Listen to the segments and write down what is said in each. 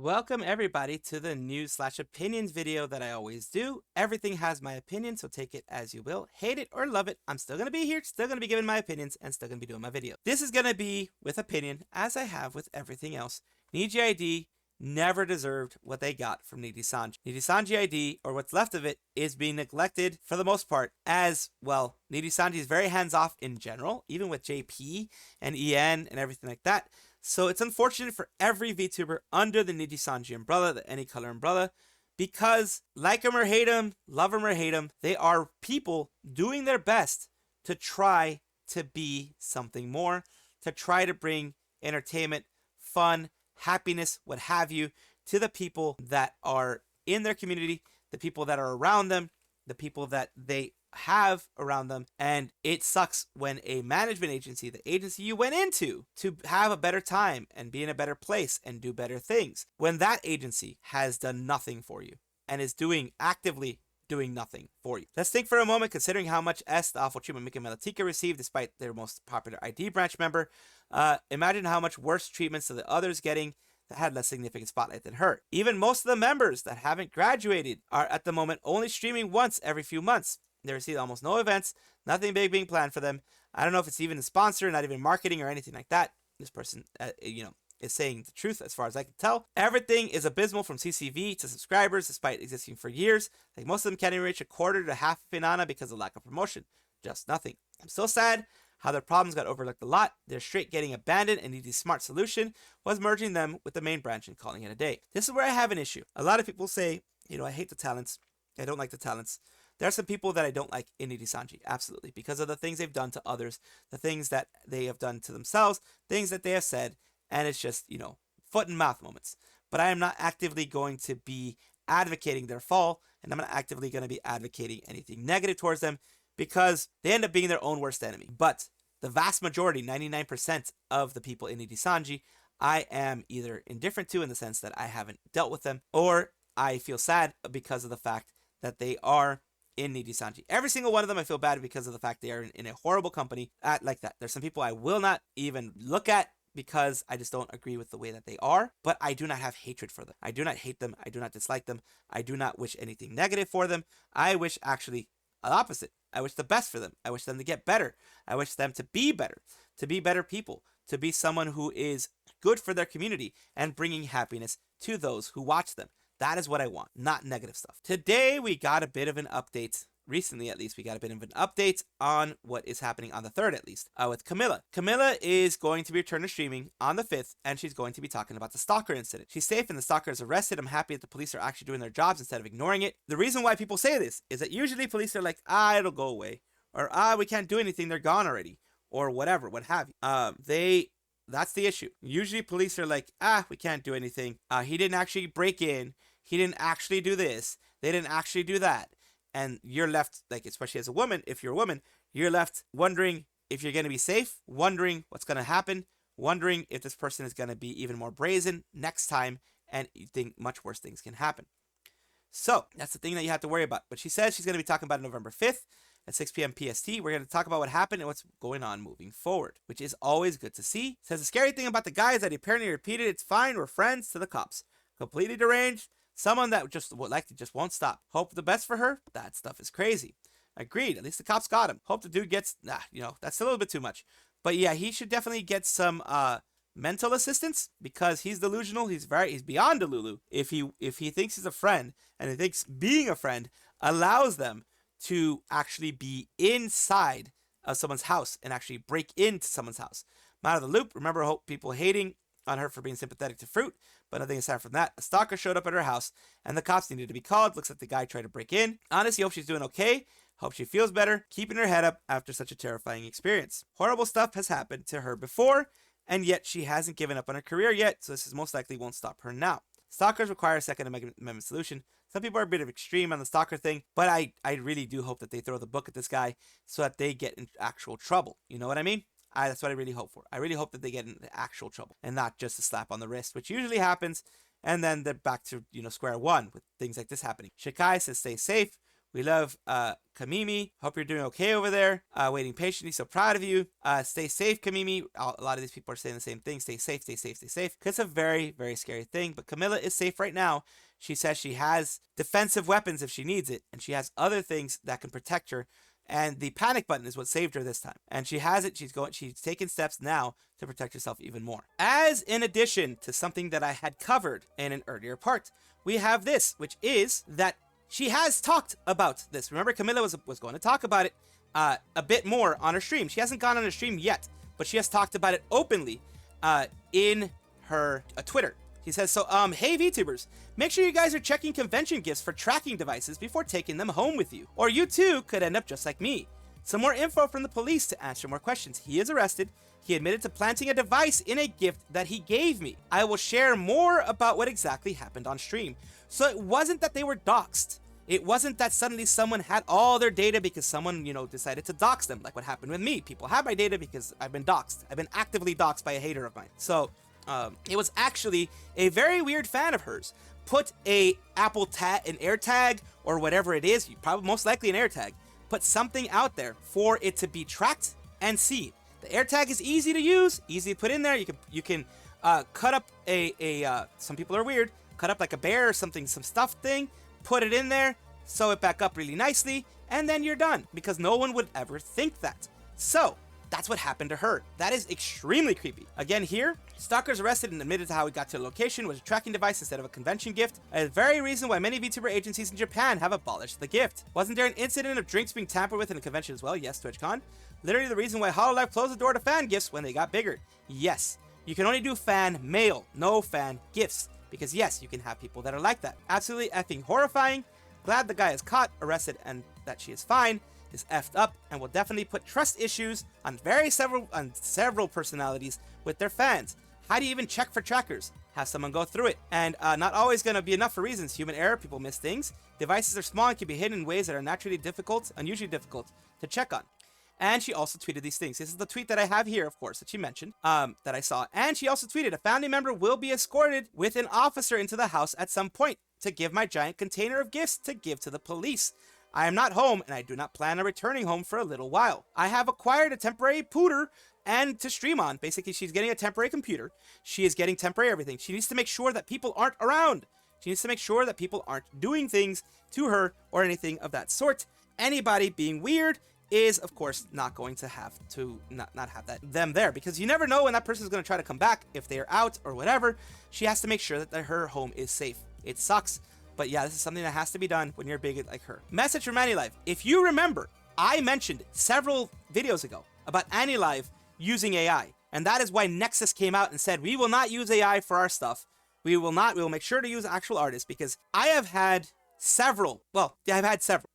Welcome everybody to the news/opinions video that I always do. Everything has my opinion, so take it as you will. Hate it or love it, I'm still going to be here, still going to be giving my opinions, and still going to be doing my video. This is going to be with opinion, as I have with everything else. Nijisanji ID never deserved what they got from Nijisanji. Nijisanji ID, or what's left of it, is being neglected for the most part, as, well, Nijisanji is very hands-off in general, even with JP and EN and everything like that. So it's unfortunate for every VTuber under the Nijisanji umbrella, the any color umbrella, because like them or hate them, love them or hate them, they are people doing their best to try to be something more, to try to bring entertainment, fun, happiness, what have you, to the people that are in their community, the people that are around them, the people that they have around them. And it sucks when a management agency, the agency you went into to have a better time and be in a better place and do better things, when that agency has done nothing for you and is actively doing nothing for you. Let's think for a moment, considering how much the awful treatment Mika Melatika received despite their most popular ID branch member. Imagine how much worse treatments are the others getting that had less significant spotlight than her. Even most of the members that haven't graduated are at the moment only streaming once every few months. They receive almost no events, nothing big being planned for them. I don't know if it's even a sponsor, not even marketing or anything like that. This person, is saying the truth as far as I can tell. Everything is abysmal from CCV to subscribers, despite existing for years. Like most of them can't even reach a quarter to half of Inanna because of lack of promotion. Just nothing. I'm still sad how their problems got overlooked a lot. They're straight getting abandoned, and Niji's smart solution was merging them with the main branch and calling it a day. This is where I have an issue. A lot of people say, I hate the talents. I don't like the talents. There are some people that I don't like in Nijisanji, absolutely, because of the things they've done to others, the things that they have done to themselves, things that they have said, and it's just, foot and mouth moments. But I am not actively going to be advocating their fall, and I'm not actively going to be advocating anything negative towards them, because they end up being their own worst enemy. But the vast majority, 99% of the people in Nijisanji, I am either indifferent to in the sense that I haven't dealt with them, or I feel sad because of the fact that they are in Nijisanji. Every single one of them I feel bad because of the fact they are in a horrible company like that. There's some people I will not even look at because I just don't agree with the way that they are, but I do not have hatred for them. I do not hate them. I do not dislike them. I do not wish anything negative for them. I wish actually the opposite. I wish the best for them. I wish them to get better. I wish them to be better people, to be someone who is good for their community and bringing happiness to those who watch them. That is what I want, not negative stuff. Today, we got a bit of an update. Recently, at least, we got a bit of an update on what is happening on the 3rd, at least, with Camila. Camila is going to be returning to streaming on the 5th, and she's going to be talking about the stalker incident. She's safe and the stalker is arrested. I'm happy that the police are actually doing their jobs instead of ignoring it. The reason why people say this is that usually police are like, it'll go away. Or, we can't do anything, they're gone already. Or whatever, what have you. That's the issue. Usually police are like, we can't do anything. He didn't actually break in. He didn't actually do this. They didn't actually do that. And you're left, like, especially as a woman, if you're a woman, you're left wondering if you're going to be safe, wondering what's going to happen, wondering if this person is going to be even more brazen next time, and you think much worse things can happen. So that's the thing that you have to worry about. But she says she's going to be talking about it November 5th at 6 p.m. PST. We're going to talk about what happened and what's going on moving forward, which is always good to see. Says the scary thing about the guy is that he apparently repeated, "It's fine, we're friends," to the cops. Completely deranged. Someone that just won't stop. Hope the best for her. That stuff is crazy. Agreed. At least the cops got him. Hope the dude gets, that's a little bit too much. But yeah, he should definitely get some mental assistance because he's delusional. He's beyond delulu. If he thinks he's a friend and he thinks being a friend allows them to actually be inside of someone's house and actually break into someone's house. I'm out of the loop. Remember people hating on her for being sympathetic to Fruit, but nothing aside from that. A stalker showed up at her house, and the cops needed to be called. Looks like the guy tried to break in. Honestly, hope she's doing okay. Hope she feels better, keeping her head up after such a terrifying experience. Horrible stuff has happened to her before, and yet she hasn't given up on her career yet, so this is most likely won't stop her now. Stalkers require a Second Amendment solution. Some people are a bit of extreme on the stalker thing, but I really do hope that they throw the book at this guy so that they get in actual trouble. You know what I mean? That's what I really hope for. I really hope that they get into actual trouble and not just a slap on the wrist, which usually happens, and then they're back to, square one with things like this happening. Shikai says stay safe. We love Kamimi. Hope you're doing okay over there. Waiting patiently. So proud of you. Stay safe, Kamimi. A lot of these people are saying the same thing. Stay safe, stay safe, stay safe. Because it's a very, very scary thing. But Camila is safe right now. She says she has defensive weapons if she needs it. And she has other things that can protect her. And the panic button is what saved her this time. And she has it. She's taking steps now to protect herself even more. As in addition to something that I had covered in an earlier part, we have this, which is that she has talked about this. Remember, Camila was going to talk about it a bit more on her stream. She hasn't gone on her stream yet, but she has talked about it openly in her Twitter. He says, so, hey VTubers, make sure you guys are checking convention gifts for tracking devices before taking them home with you, or you too could end up just like me. Some more info from the police to answer more questions. He is arrested. He admitted to planting a device in a gift that he gave me. I will share more about what exactly happened on stream. So it wasn't that they were doxxed. It wasn't that suddenly someone had all their data because someone, decided to dox them, like what happened with me. People have my data because I've been doxxed. I've been actively doxxed by a hater of mine. So, it was actually a very weird fan of hers. Put an AirTag or whatever it is, probably most likely an AirTag. Put something out there for it to be tracked and seen. The AirTag is easy to use, easy to put in there. You can cut up some people are weird. Cut up like a bear or something, some stuffed thing. Put it in there, sew it back up really nicely, and then you're done. Because no one would ever think that. So that's what happened to her. That is extremely creepy. Again here, stalker's arrested and admitted to how he got to the location was a tracking device instead of a convention gift. A very reason why many VTuber agencies in Japan have abolished the gift. Wasn't there an incident of drinks being tampered with in a convention as well? Yes, TwitchCon. Literally the reason why hololive closed the door to fan gifts when they got bigger. Yes, you can only do fan mail, no fan gifts. Because yes, you can have people that are like that. Absolutely effing horrifying. Glad the guy is caught, arrested, and that she is fine. Is effed up and will definitely put trust issues on several personalities with their fans. How do you even check for trackers? Have someone go through it. And not always going to be enough for reasons. Human error, people miss things. Devices are small and can be hidden in ways that are naturally unusually difficult to check on. And she also tweeted these things. This is the tweet that I have here, of course, that she mentioned, that I saw. And she also tweeted, a family member will be escorted with an officer into the house at some point to give my giant container of gifts to give to the police. I am not home, and I do not plan on returning home for a little while. I have acquired a temporary pooter and to stream on. Basically, she's getting a temporary computer. She is getting temporary everything. She needs to make sure that people aren't around. She needs to make sure that people aren't doing things to her or anything of that sort. Anybody being weird is, of course, not going to have to not have them there, because you never know when that person is going to try to come back, if they're out or whatever. She has to make sure that her home is safe. It sucks. But yeah, this is something that has to be done when you're big like her. Message from Anilive. If you remember, I mentioned several videos ago about Anilive using AI. And that is why Nexus came out and said, we will not use AI for our stuff. We will make sure to use actual artists, because I have had several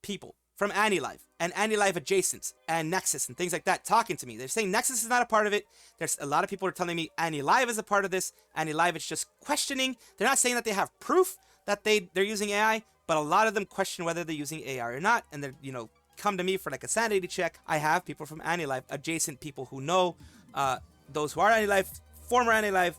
people from Anilive and Anilive adjacents and Nexus and things like that talking to me. They're saying Nexus is not a part of it. There's a lot of people are telling me Anilive is a part of this. Anilive is just questioning. They're not saying that they have proof that they're using AI, but a lot of them question whether they're using AI or not, and they're, come to me for like a sanity check. I have people from Anilive, adjacent people who know those who are Anilive, former Anilive,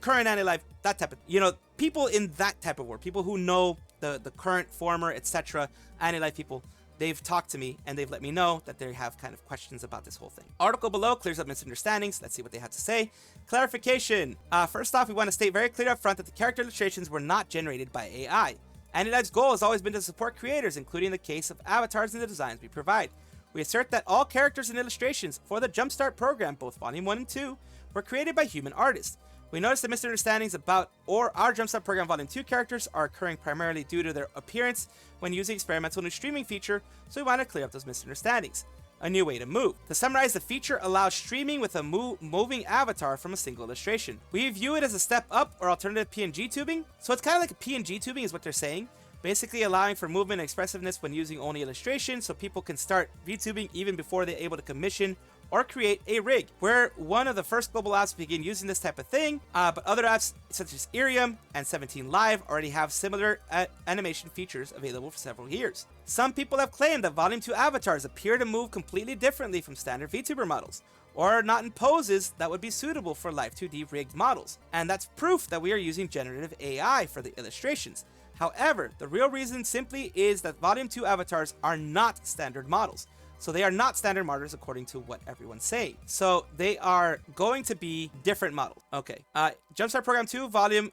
current Anilive, that type of, people in that type of world, people who know the current, former, etc. Anilive people. They've talked to me and they've let me know that they have kind of questions about this whole thing. Article below clears up misunderstandings. Let's see what they have to say. Clarification. First off, we want to state very clear up front that the character illustrations were not generated by AI. Anilive's goal has always been to support creators, including the case of avatars and the designs we provide. We assert that all characters and illustrations for the Jumpstart program, both Volume 1 and 2, were created by human artists. We noticed that misunderstandings about our Jumpstart program Volume 2 characters are occurring primarily due to their appearance when using experimental new streaming feature, so we want to clear up those misunderstandings. A new way to move. To summarize, the feature allows streaming with a moving avatar from a single illustration. We view it as a step up or alternative PNG tubing, so it's kind of like a PNG tubing is what they're saying. Basically allowing for movement and expressiveness when using only illustration, so people can start VTubing even before they're able to commission or create a rig. We're one of the first global apps to begin using this type of thing, but other apps such as Irium and 17 Live already have similar animation features available for several years. Some people have claimed that Volume 2 avatars appear to move completely differently from standard VTuber models, or are not in poses that would be suitable for Live 2D rigged models, and that's proof that we are using generative AI for the illustrations. However, the real reason simply is that Volume 2 avatars are not standard models. So they are not standard models according to what everyone's saying. So they are going to be different models. Okay. Jumpstart Program 2 volume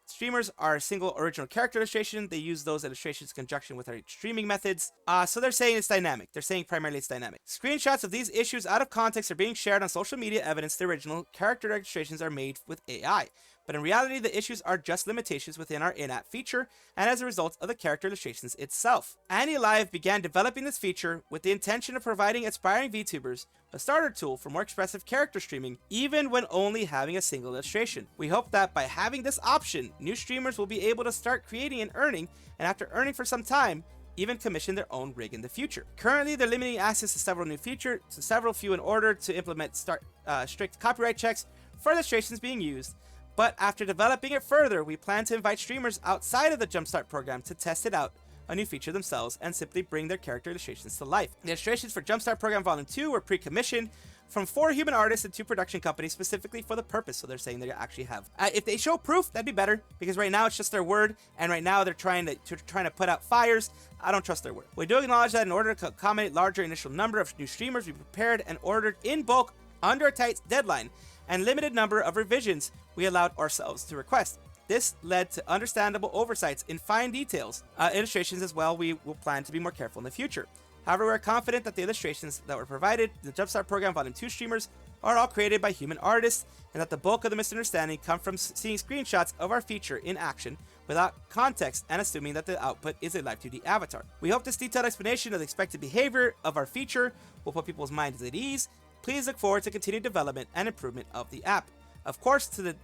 streamers are single original character illustration. They use those illustrations in conjunction with our streaming methods. So they're saying it's dynamic. They're saying primarily it's dynamic. Screenshots of these issues out of context are being shared on social media, evidence the original character illustrations are made with AI. But in reality, the issues are just limitations within our in-app feature and as a result of the character illustrations itself. Anilive began developing this feature with the intention of providing aspiring VTubers a starter tool for more expressive character streaming, even when only having a single illustration. We hope that by having this option, new streamers will be able to start creating and earning, and after earning for some time, even commission their own rig in the future. Currently, they're limiting access to several new features, to several few in order to implement strict copyright checks for illustrations being used. But after developing it further, we plan to invite streamers outside of the Jumpstart program to test it out, a new feature themselves, and simply bring their character illustrations to life. The illustrations for Jumpstart Program Volume 2 were pre-commissioned from 4 human artists and 2 production companies specifically for the purpose, so they're saying they actually have. If they show proof, that'd be better, because right now it's just their word, and right now they're trying to put out fires. I don't trust their word. We do acknowledge that in order to accommodate larger initial number of new streamers, we prepared and ordered in bulk under a tight deadline and limited number of revisions we allowed ourselves to request. This led to understandable oversights in fine details, illustrations as well. We will plan to be more careful in the future. However, we're confident that the illustrations that were provided in the Jumpstart Program Volume 2 streamers are all created by human artists, and that the bulk of the misunderstanding come from seeing screenshots of our feature in action without context and assuming that the output is a Live 2D avatar. We hope this detailed explanation of the expected behavior of our feature will put people's minds at ease. Please look forward to continued development and improvement of the app. Of course, to the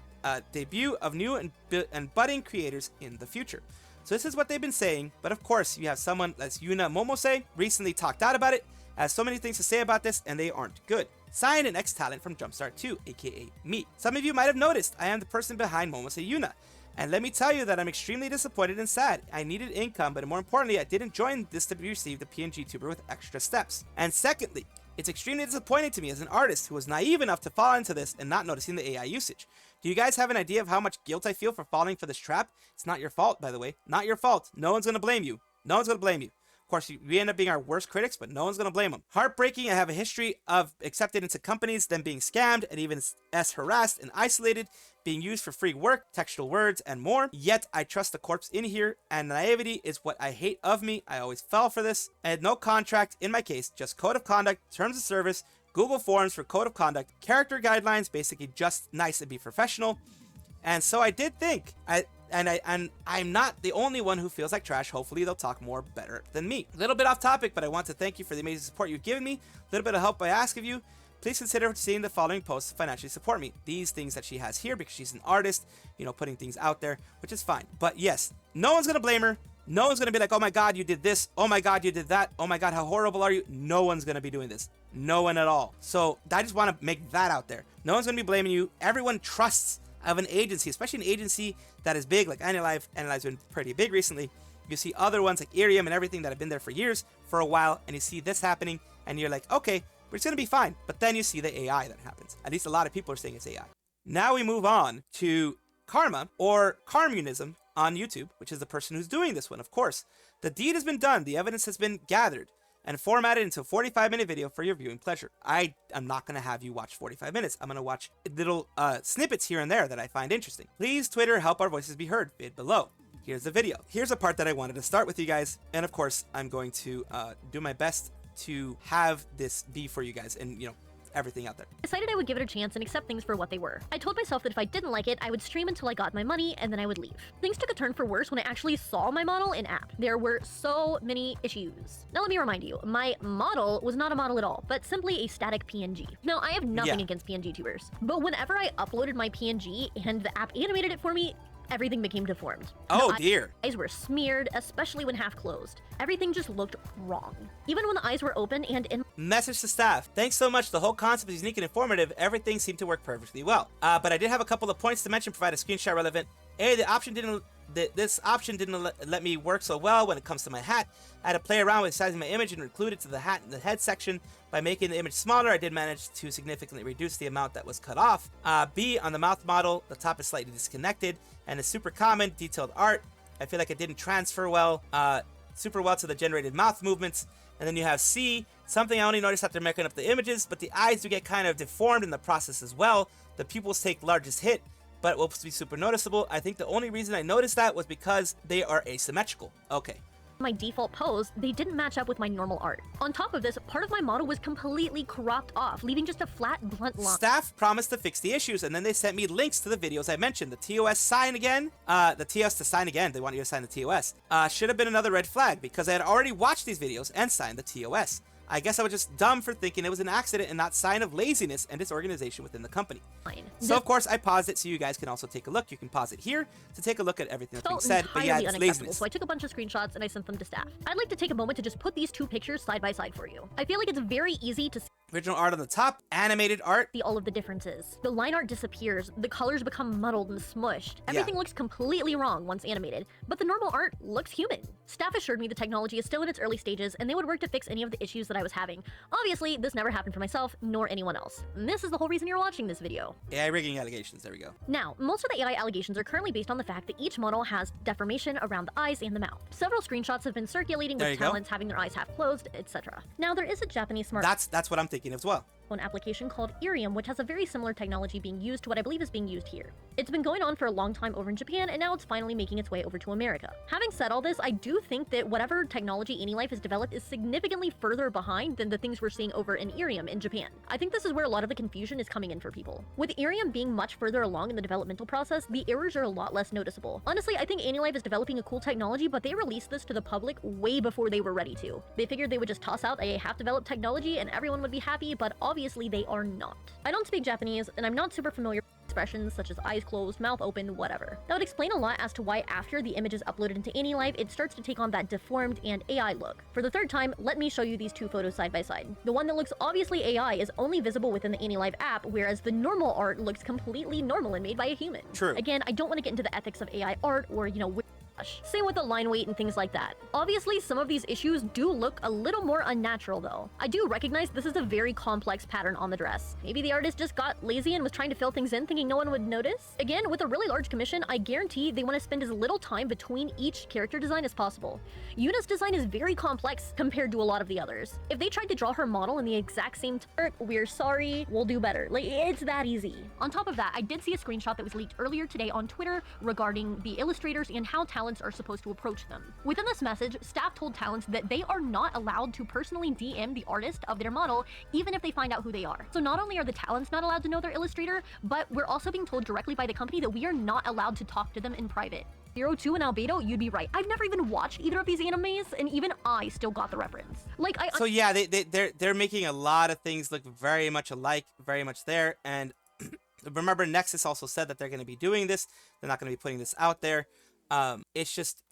debut of new and budding creators in the future. So this is what they've been saying, but of course you have someone as Yuna Momose recently talked out about it, has so many things to say about this, and they aren't good. Signed, an ex-talent from Jumpstart 2, aka me. Some of you might have noticed I am the person behind Momose Yuna, and let me tell you that I'm extremely disappointed and sad. I needed income, but more importantly, I didn't join this to receive the PNG tuber with extra steps. And secondly, it's extremely disappointing to me as an artist who was naive enough to fall into this and not noticing the AI usage. Do you guys have an idea of how much guilt I feel for falling for this trap? It's not your fault, by the way. Not your fault. No one's gonna blame you. No one's gonna blame you. Of course, we end up being our worst critics, but no one's gonna blame them. Heartbreaking. I have a history of accepted into companies, then being scammed, and even harassed and isolated, being used for free work, textual words, and more. Yet, I trust the corpse in here, and naivety is what I hate of me. I always fell for this. I had no contract in my case, just code of conduct, terms of service, Google Forms for code of conduct, character guidelines, basically just nice and be professional. And so I did think, I'm not the only one who feels like trash. Hopefully they'll talk more better than me. A little bit off topic, but I want to thank you for the amazing support you've given me. A little bit of help I ask of you. Please consider seeing the following posts to financially support me. These things that she has here, because she's an artist, you know, putting things out there, which is fine. But yes, no one's gonna blame her. No one's gonna be like, oh my god, you did this. Oh my god, you did that. Oh my god, how horrible are you? No one's gonna be doing this. No one at all. So I just want to make that out there. No one's gonna be blaming you. Everyone trusts of an agency, especially an agency that is big like Anilive. Anilive's been pretty big recently. You see other ones like Irium and everything that have been there for years, for a while, and you see this happening, and you're like, okay, it's gonna be fine. But then you see the AI that happens. At least a lot of people are saying it's AI. Now we move on to Karma, or Carmunism on YouTube, which is the person who's doing this one, of course. The deed has been done. The evidence has been gathered and formatted into a 45-minute video for your viewing pleasure. I am not going to have you watch 45 minutes. I'm going to watch little snippets here and there that I find interesting. Please, Twitter, help our voices be heard. Vid below. Here's the video. Here's a part that I wanted to start with you guys. And of course, I'm going to do my best to have this be for you guys and, you know, everything out there. I decided I would give it a chance and accept things for what they were. I told myself that if I didn't like it, I would stream until I got my money and then I would leave. Things took a turn for worse when I actually saw my model in app. There were so many issues. Now let me remind you, my model was not a model at all, but simply a static PNG. Now I have nothing against PNG tubers, but whenever I uploaded my PNG and the app animated it for me, everything became deformed. Oh The dear. eyes were smeared, especially when half closed. Everything just looked wrong. Even when the eyes were open and in Message to staff. Thanks so much. The whole concept is unique and informative. Everything seemed to work perfectly well. But I did have a couple of points to mention. Provide a screenshot relevant. This option didn't let me work so well when it comes to my hat. I had to play around with sizing my image and include it to the hat in the head section. By making the image smaller, I did manage to significantly reduce the amount that was cut off. B, on the mouth model, the top is slightly disconnected and is super common, detailed art. I feel like it didn't transfer well, super well to the generated mouth movements. And then you have C, something I only noticed after making up the images, but the eyes do get kind of deformed in the process as well. The pupils take largest hit, but it will be super noticeable. I think the only reason I noticed that was because they are asymmetrical. Okay. my default pose, they didn't match up with my normal art. On top of this, part of my model was completely cropped off, leaving just a flat, blunt line. Staff promised to fix the issues, and then they sent me links to the videos I mentioned. The TOS sign again, the TOS to sign again, they want you to sign the TOS. Should have been another red flag, because I had already watched these videos and signed the TOS. I guess I was just dumb for thinking it was an accident and not sign of laziness and disorganization within the company. So of course I paused it so you guys can also take a look. You can pause it here to take a look at everything that's being said. But yeah, it's laziness. So I took a bunch of screenshots and I sent them to staff. I'd like to take a moment to just put these two pictures side by side for you. I feel like it's very easy to Original art on the top, animated art. see all of the differences. The line art disappears, the colors become muddled and smushed. Everything looks completely wrong once animated, but the normal art looks human. Staff assured me the technology is still in its early stages and they would work to fix any of the issues that I was having. Obviously, this never happened for myself, nor anyone else. And this is the whole reason you're watching this video. AI rigging allegations, there we go. Now, most of the AI allegations are currently based on the fact that each model has deformation around the eyes and the mouth. Several screenshots have been circulating with talents having their eyes half closed, etc. Now, there is a Japanese smartphone That's what I'm thinking as well. application called Irium, which has a very similar technology being used to what I believe is being used here. It's been going on for a long time over in Japan, and now it's finally making its way over to America. Having said all this, I do think that whatever technology Anilive has developed is significantly further behind than the things we're seeing over in Irium in Japan. I think this is where a lot of the confusion is coming in for people. With Irium being much further along in the developmental process, the errors are a lot less noticeable. Honestly, I think Anilive is developing a cool technology, but they released this to the public way before they were ready to. They figured they would just toss out a half-developed technology and everyone would be happy, but obviously they are not. I don't speak Japanese, and I'm not super familiar with expressions such as eyes closed, mouth open, whatever. That would explain a lot as to why after the image is uploaded into Anilive, it starts to take on that deformed and AI look. For the third time, let me show you these two photos side by side. The one that looks obviously AI is only visible within the Anilive app, whereas the normal art looks completely normal and made by a human. True. Again, I don't want to get into the ethics of AI art or, same with the line weight and things like that. Obviously, some of these issues do look a little more unnatural though. I do recognize this is a very complex pattern on the dress. Maybe the artist just got lazy and was trying to fill things in thinking no one would notice. Again, with a really large commission, I guarantee they want to spend as little time between each character design as possible. Yuna's design is very complex compared to a lot of the others. If they tried to draw her model in the exact same we're sorry, we'll do better. Like, it's that easy. On top of that, I did see a screenshot that was leaked earlier today on Twitter regarding the illustrators and how talents are supposed to approach them. Within this message, staff told talents that they are not allowed to personally DM the artist of their model, even if they find out who they are. So not only are the talents not allowed to know their illustrator, but we're also being told directly by the company that we are not allowed to talk to them in private. 02 and Albedo, you'd be right. I've never even watched either of these animes, and even I still got the reference. Like, So yeah, they're making a lot of things look very much alike, very much there, and remember Nexus also said that they're going to be doing this. They're not going to be putting this out there. It's just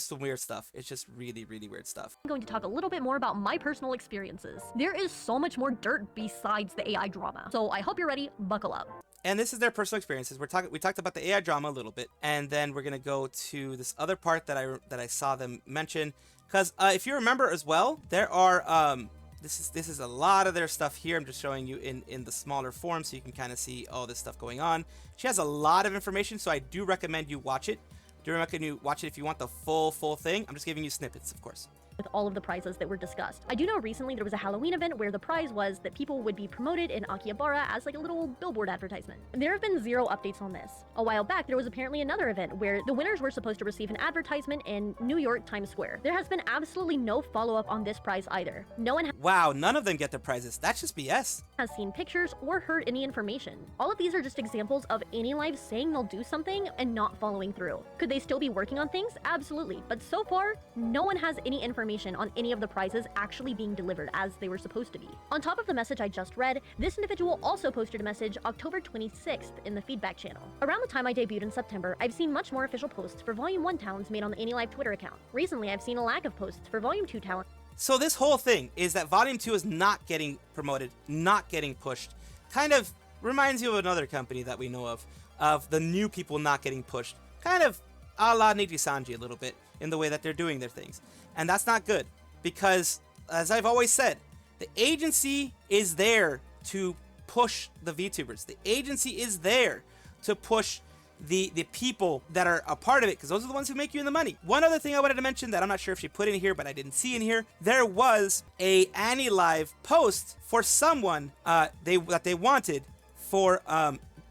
some weird stuff. It's just really, really weird stuff. I'm going to talk a little bit more about my personal experiences. There is so much more dirt besides the AI drama. So I hope you're ready, buckle up. And this is their personal experiences. We talked about the AI drama a little bit, and then we're gonna go to this other part that I saw them mention. Because if you remember as well, there are this is a lot of their stuff here. I'm just showing you in the smaller form so you can kind of see all this stuff going on. She has a lot of information, so I do recommend you watch it. Can you watch it if you want the full thing? I'm just giving you snippets, of course. With all of the prizes that were discussed. I do know recently there was a Halloween event where the prize was that people would be promoted in Akihabara as like a little billboard advertisement. There have been zero updates on this. A while back, there was apparently another event where the winners were supposed to receive an advertisement in New York Times Square. There has been absolutely no follow-up on this prize either. No one Wow, none of them get their prizes. That's just BS. Has seen pictures or heard any information. All of these are just examples of Anilive saying they'll do something and not following through. Could they still be working on things? Absolutely. But so far, no one has any information confirmation on any of the prizes actually being delivered as they were supposed to be. On top of the message I just read, this individual also posted a message October 26th in the feedback channel. Around the time I debuted in September, I've seen much more official posts for Volume 1 talents made on the Anilive Twitter account. Recently, I've seen a lack of posts for Volume 2 talent. So this whole thing is that Volume 2 is not getting promoted, not getting pushed. Kind of reminds you of another company that we know of the new people not getting pushed. Kind of a la Nijisanji a little bit in the way that they're doing their things. And that's not good because, as I've always said, the agency is there to push the VTubers. The agency is there to push the people that are a part of it, because those are the ones who make you the money. One other thing I wanted to mention that I'm not sure if she put in here, but I didn't see in here, there was a Anilive post for someone that they wanted for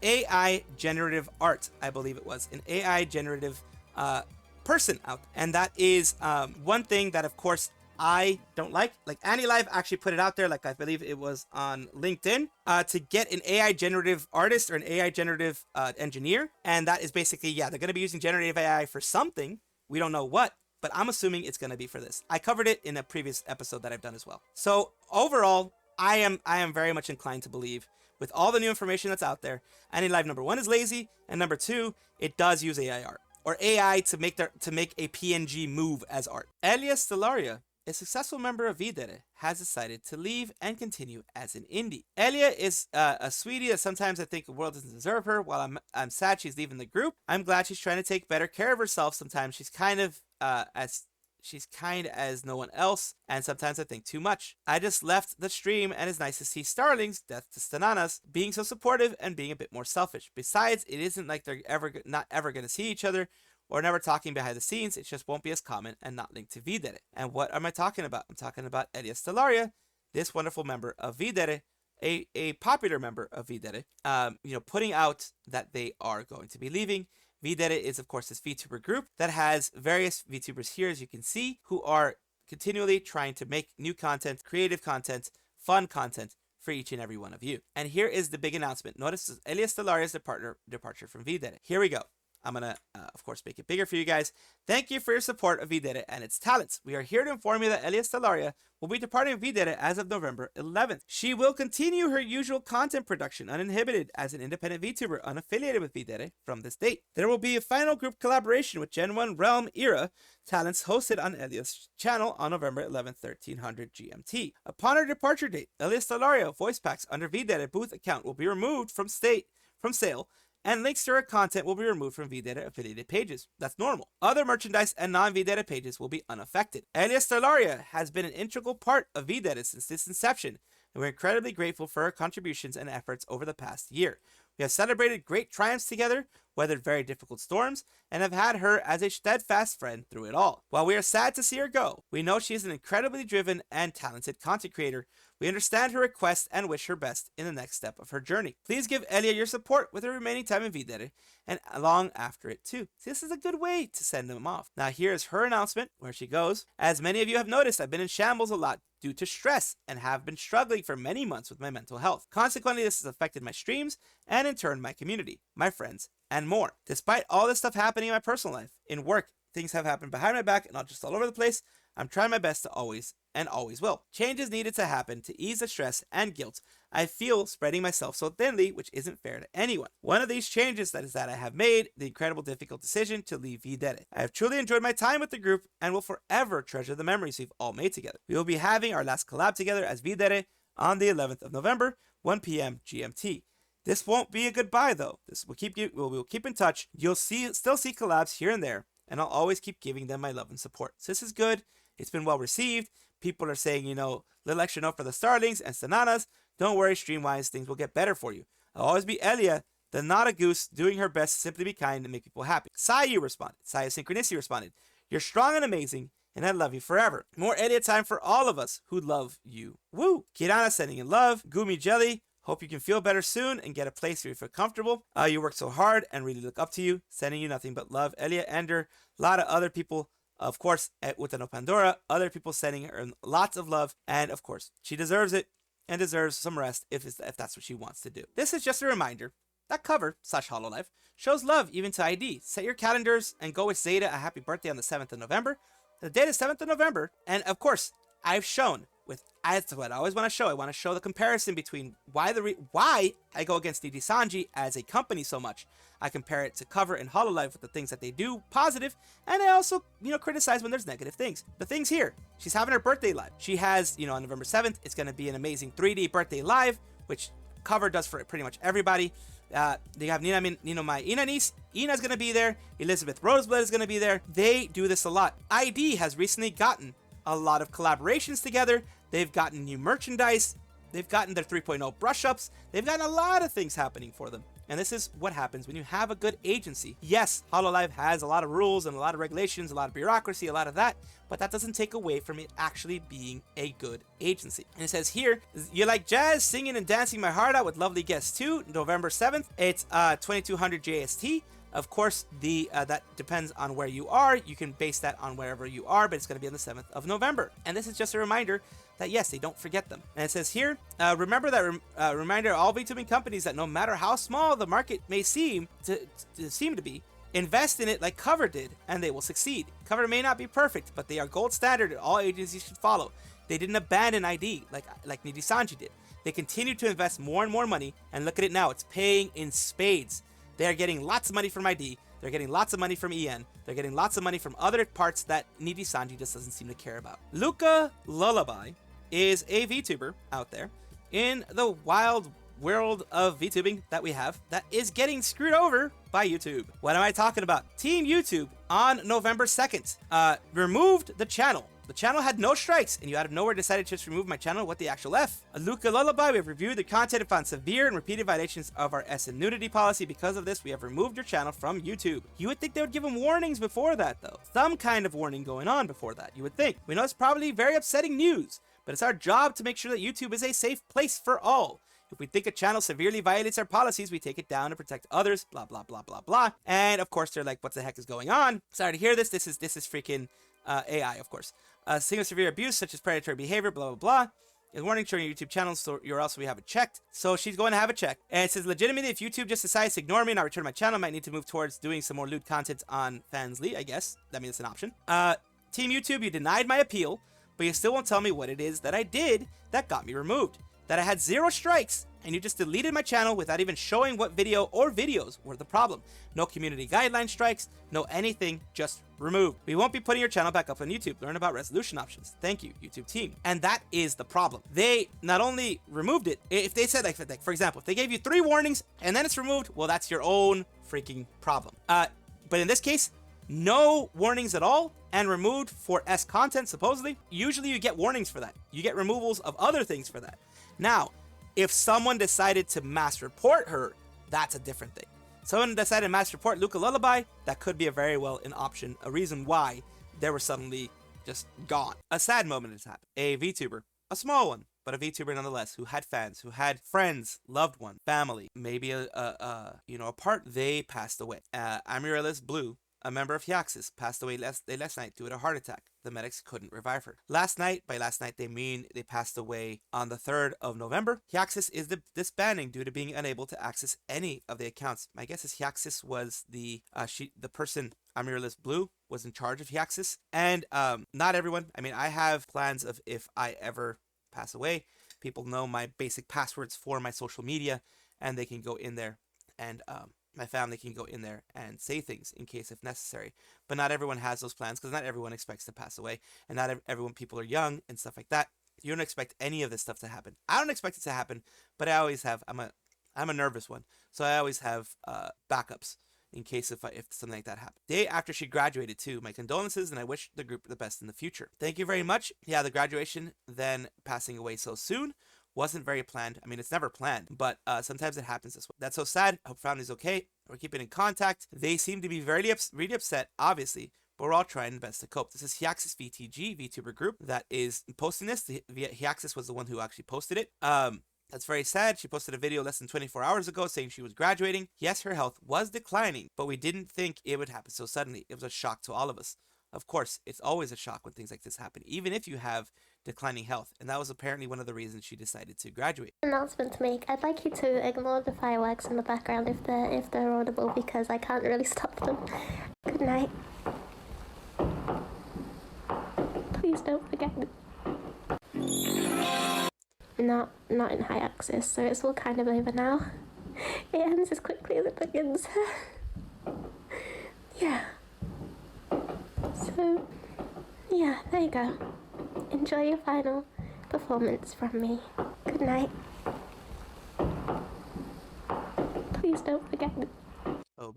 AI generative art. I believe it was an AI generative person out, and that is one thing that, of course, I don't like. Like, Anilive actually put it out there, like I believe it was on LinkedIn, to get an AI generative artist or an AI generative engineer. And that is basically, yeah, they're going to be using generative AI for something. We don't know what, but I'm assuming it's going to be for this. I covered it in a previous episode that I've done as well. So overall, I am very much inclined to believe, with all the new information that's out there, Anilive, number one, is lazy, and number two, it does use AI art, or AI to make a PNG move as art. Elia Stellaria, a successful member of V-Dere, has decided to leave and continue as an indie. Elia is a sweetie that sometimes I think the world doesn't deserve her. While I'm sad she's leaving the group, I'm glad she's trying to take better care of herself. Sometimes she's kind as no one else, and sometimes I think too much. I just left the stream, and it's nice to see Starlings, death to Stananas, being so supportive and being a bit more selfish. Besides, it isn't like they're not ever going to see each other, or never talking behind the scenes. It just won't be as common and not linked to V-Dere. And what am I talking about? I'm talking about Elia Stellaria, this wonderful member of V-Dere, a popular member of V-Dere, putting out that they are going to be leaving. V-Dere is, of course, this VTuber group that has various VTubers here, as you can see, who are continually trying to make new content, creative content, fun content for each and every one of you. And here is the big announcement. Notice Elia Stellaria's departure from V-Dere. Here we go. I'm going to, of course, make it bigger for you guys. Thank you for your support of V-Dere and its talents. We are here to inform you that Elia Stellaria will be departing V-Dere as of November 11th. She will continue her usual content production uninhibited as an independent VTuber unaffiliated with V-Dere from this date. There will be a final group collaboration with Gen 1 Realm Era talents hosted on Elia's channel on November 11th, 1300 GMT. Upon her departure date, Elia Stellaria voice packs under V-Dere booth account will be removed from sale, and links to her content will be removed from V-Dere affiliated pages. That's normal. Other merchandise and non-V-Dere pages will be unaffected. Elia Stellaria has been an integral part of V-Dere since its inception, and we're incredibly grateful for her contributions and efforts over the past year. We have celebrated great triumphs together, weathered very difficult storms, and have had her as a steadfast friend through it all. While we are sad to see her go, we know she is an incredibly driven and talented content creator. We understand her request and wish her best in the next step of her journey. Please give Elia your support with her remaining time in V-Dere and long after it too. This is a good way to send them off. Now here is her announcement where she goes. As many of you have noticed, I've been in shambles a lot due to stress and have been struggling for many months with my mental health. Consequently, this has affected my streams and in turn my community, my friends, and more. Despite all this stuff happening in my personal life, in work, things have happened behind my back and not just all over the place. I'm trying my best to always will. Changes needed to happen to ease the stress and guilt I feel spreading myself so thinly, which isn't fair to anyone. One of these changes that I have made the incredible difficult decision to leave V-Dere. I have truly enjoyed my time with the group and will forever treasure the memories we've all made together. We will be having our last collab together as V-Dere on the 11th of November, 1 p.m. GMT. This won't be a goodbye though. We'll keep in touch. You'll still see collabs here and there, and I'll always keep giving them my love and support. So this is good. It's been well received. People are saying, little extra note for the Starlings and Stananas. Don't worry, stream-wise, things will get better for you. I'll always be Elia, the not a goose, doing her best to simply be kind and make people happy. Sayu responded. Sayu Synchronicity responded. You're strong and amazing, and I love you forever. More Elia time for all of us who love you. Woo! Kirana sending in love. Gumi Jelly. Hope you can feel better soon and get a place where you feel comfortable. You worked so hard and really look up to you. Sending you nothing but love. Elia Ender. A lot of other people. Of course, with the No Pandora, other people sending her lots of love. And of course, she deserves it and deserves some rest if that's what she wants to do. This is just a reminder that cover / hololive shows love even to ID. Set your calendars and go with Zeta a happy birthday on the 7th of November. The date is 7th of November. And of course, I've shown that's what I always want to show. I want to show the comparison between why I go against Nijisanji as a company so much. I compare it to Cover and hololive with the things that they do positive, and I also, criticize when there's negative things. The things here, she's having her birthday live. She has, on November 7th, it's going to be an amazing 3D birthday live, which Cover does for pretty much everybody. They have my Ina niece. Ina's going to be there. Elizabeth Roseblood is going to be there. They do this a lot. ID has recently gotten a lot of collaborations together. They've gotten new merchandise. They've gotten their 3.0 brush-ups. They've gotten a lot of things happening for them. And this is what happens when you have a good agency. Yes, hololive has a lot of rules and a lot of regulations, a lot of bureaucracy, a lot of that, but that doesn't take away from it actually being a good agency. And it says here, you like jazz, singing and dancing my heart out with lovely guests too, November 7th. It's 2200 JST. Of course, that depends on where you are. You can base that on wherever you are, but it's going to be on the 7th of November. And this is just a reminder that yes, they don't forget them. And it says here, remember that reminder all VTubing companies that no matter how small the market may seem to be, invest in it like Cover did, and they will succeed. Cover may not be perfect, but they are gold standard and all agencies should follow. They didn't abandon ID like Nijisanji did. They continue to invest more and more money, and look at it now, it's paying in spades. They are getting lots of money from ID. They're getting lots of money from EN. They're getting lots of money from other parts that Nijisanji just doesn't seem to care about. Luca Lullaby is a VTuber out there in the wild world of VTubing that we have that is getting screwed over by YouTube. What am I talking about? Team YouTube on November 2nd removed the channel. The channel had no strikes, and you out of nowhere decided to just remove my channel. What the actual F? Luca Lullaby, we have reviewed the content and found severe and repeated violations of our SM nudity policy. Because of this, we have removed your channel from YouTube. You would think they would give them warnings before that, though. Some kind of warning going on before that, you would think. We know it's probably very upsetting news, but it's our job to make sure that YouTube is a safe place for all. If we think a channel severely violates our policies, we take it down to protect others, blah, blah, blah, blah, blah. And of course, they're like, what the heck is going on? Sorry to hear this. This is freaking AI, of course. Single severe abuse, such as predatory behavior, blah, blah, blah. Is warning showing your YouTube channel, so you're also we have it checked. So she's going to have it checked. And it says, legitimately, if YouTube just decides to ignore me and not return my channel, I might need to move towards doing some more lewd content on Fansly, I guess. That means it's an option. Team YouTube, you denied my appeal, but you still won't tell me what it is that I did that got me removed. That I had 0 strikes, and you just deleted my channel without even showing what video or videos were the problem. No community guideline strikes, no anything, just removed. We won't be putting your channel back up on YouTube. Learn about resolution options. Thank you, YouTube team. And that is the problem. They not only removed it, if they said, like for example, if they gave you 3 warnings and then it's removed, well, that's your own freaking problem. But in this case, no warnings at all, and removed for S content, supposedly. Usually you get warnings for that. You get removals of other things for that. Now, if someone decided to mass report her, that's a different thing. Someone decided to mass report Luca Lullaby, that could be a very well an option, a reason why they were suddenly just gone. A sad moment has happened. A VTuber, a small one, but a VTuber nonetheless, who had fans, who had friends, loved one, family, maybe a part, they passed away. Amiaryllis Bloo, a member of Hyaxis, passed away last night due to a heart attack. The medics couldn't revive her. Last night, by last night they mean they passed away on the 3rd of November. Hyaxis is disbanding due to being unable to access any of the accounts. My guess is Hyaxis was the person, Amiaryllis Bloo, was in charge of Hyaxis. And not everyone. I mean, I have plans of if I ever pass away, people know my basic passwords for my social media, and they can go in there and my family can go in there and say things in case if necessary. But not everyone has those plans because not everyone expects to pass away, and not everyone, people are young and stuff like that. You don't expect any of this stuff to happen. I don't expect it to happen, but I always have. I'm a nervous one, so I always have backups in case if something like that happened. Day after she graduated too, my condolences, and I wish the group the best in the future. Thank you very much. Yeah, the graduation, then passing away so soon. Wasn't very planned. I mean, it's never planned, but sometimes it happens this way. That's so sad. I hope family's okay. We're keeping in contact. They seem to be really upset, obviously, but we're all trying best to cope. This is Hyaxis VTG, VTuber group, that is posting this. Hyaxis was the one who actually posted it. That's very sad. She posted a video less than 24 hours ago saying she was graduating. Yes, her health was declining, but we didn't think it would happen so suddenly. It was a shock to all of us. Of course, it's always a shock when things like this happen, even if you have declining health, and that was apparently one of the reasons she decided to graduate. Announcement to make. I'd like you to ignore the fireworks in the background if they're audible, because I can't really stop them. Good night. don't forget. Not in high axis, so it's all kind of over now. It ends as quickly as it begins. Yeah. So, yeah, there you go. Enjoy your final performance from me. Good night. Please don't forget. Oh,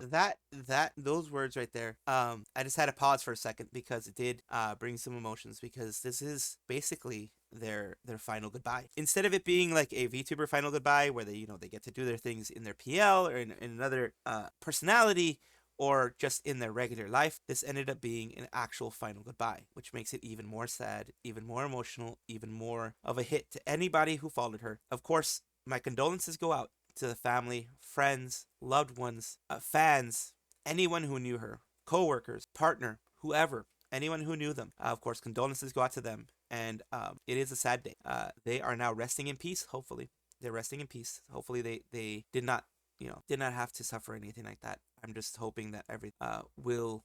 those words right there. I just had to pause for a second because it did bring some emotions, because this is basically their final goodbye. Instead of it being like a VTuber final goodbye where they they get to do their things in their PL or in another personality or just in their regular life, this ended up being an actual final goodbye, which makes it even more sad, even more emotional, even more of a hit to anybody who followed her. Of course, my condolences go out to the family, friends, loved ones, fans, anyone who knew her, co-workers, partner, whoever, anyone who knew them. Of course, condolences go out to them, and it is a sad day. They are now resting in peace, hopefully. They're resting in peace. Hopefully they did not have to suffer anything like that. I'm just hoping that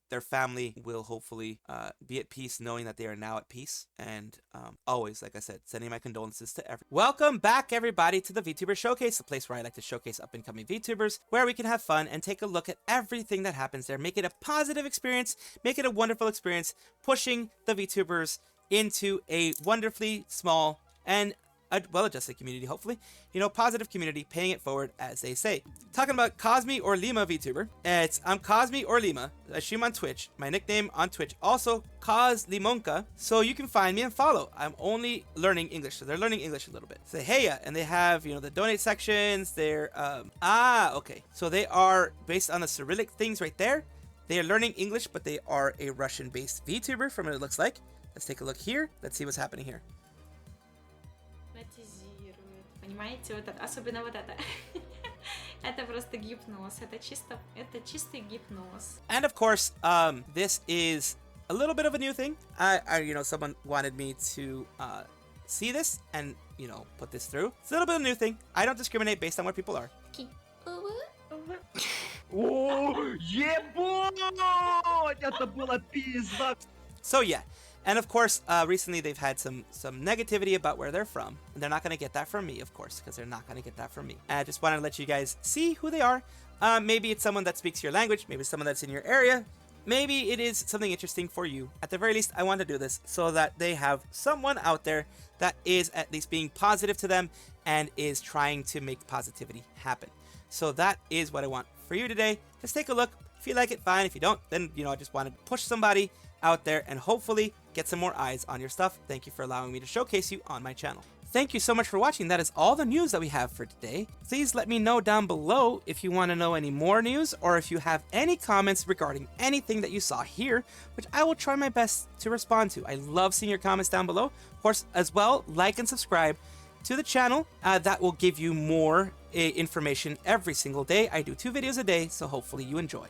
their family will hopefully be at peace, knowing that they are now at peace. And always, like I said, sending my condolences to everyone. Welcome back, everybody, to the VTuber Showcase, the place where I like to showcase up-and-coming VTubers, where we can have fun and take a look at everything that happens there, make it a positive experience, make it a wonderful experience, pushing the VTubers into a wonderfully small and a well-adjusted community, hopefully. Positive community, paying it forward, as they say. Talking about Cosmi or Lima VTuber. I'm Cosmi or Lima. I stream on Twitch. My nickname on Twitch, also Cos Limonka. So you can find me and follow. I'm only learning English, so they're learning English a little bit. Say hey, and they have, the donate sections. They're, okay. So they are based on the Cyrillic things right there. They are learning English, but they are a Russian-based VTuber from what it looks like. Let's take a look here. Let's see what's happening here. Понимаете, вот это, особенно вот это. Это просто гипноз. Это чистый гипноз. And of course, this is a little bit of a new thing. Someone wanted me to see this and put this through. It's a little bit of a new thing. I don't discriminate based on where people are. Oh, ебать! Это было пизда! So yeah. And of course, recently they've had some negativity about where they're from. And they're not going to get that from me, of course, because they're not going to get that from me. And I just wanted to let you guys see who they are. Maybe it's someone that speaks your language. Maybe it's someone that's in your area. Maybe it is something interesting for you. At the very least, I want to do this so that they have someone out there that is at least being positive to them and is trying to make positivity happen. So that is what I want for you today. Just take a look. If you like it, fine. If you don't, then, I just want to push somebody out there and hopefully get some more eyes on your stuff. Thank you for allowing me to showcase you on my channel. Thank you so much for watching. That is all the news that we have for today. Please let me know down below if you want to know any more news or if you have any comments regarding anything that you saw here, which I will try my best to respond to. I love seeing your comments down below. Of course, as well, like and subscribe to the channel. That will give you more information every single day. I do 2 videos a day, so hopefully you enjoy.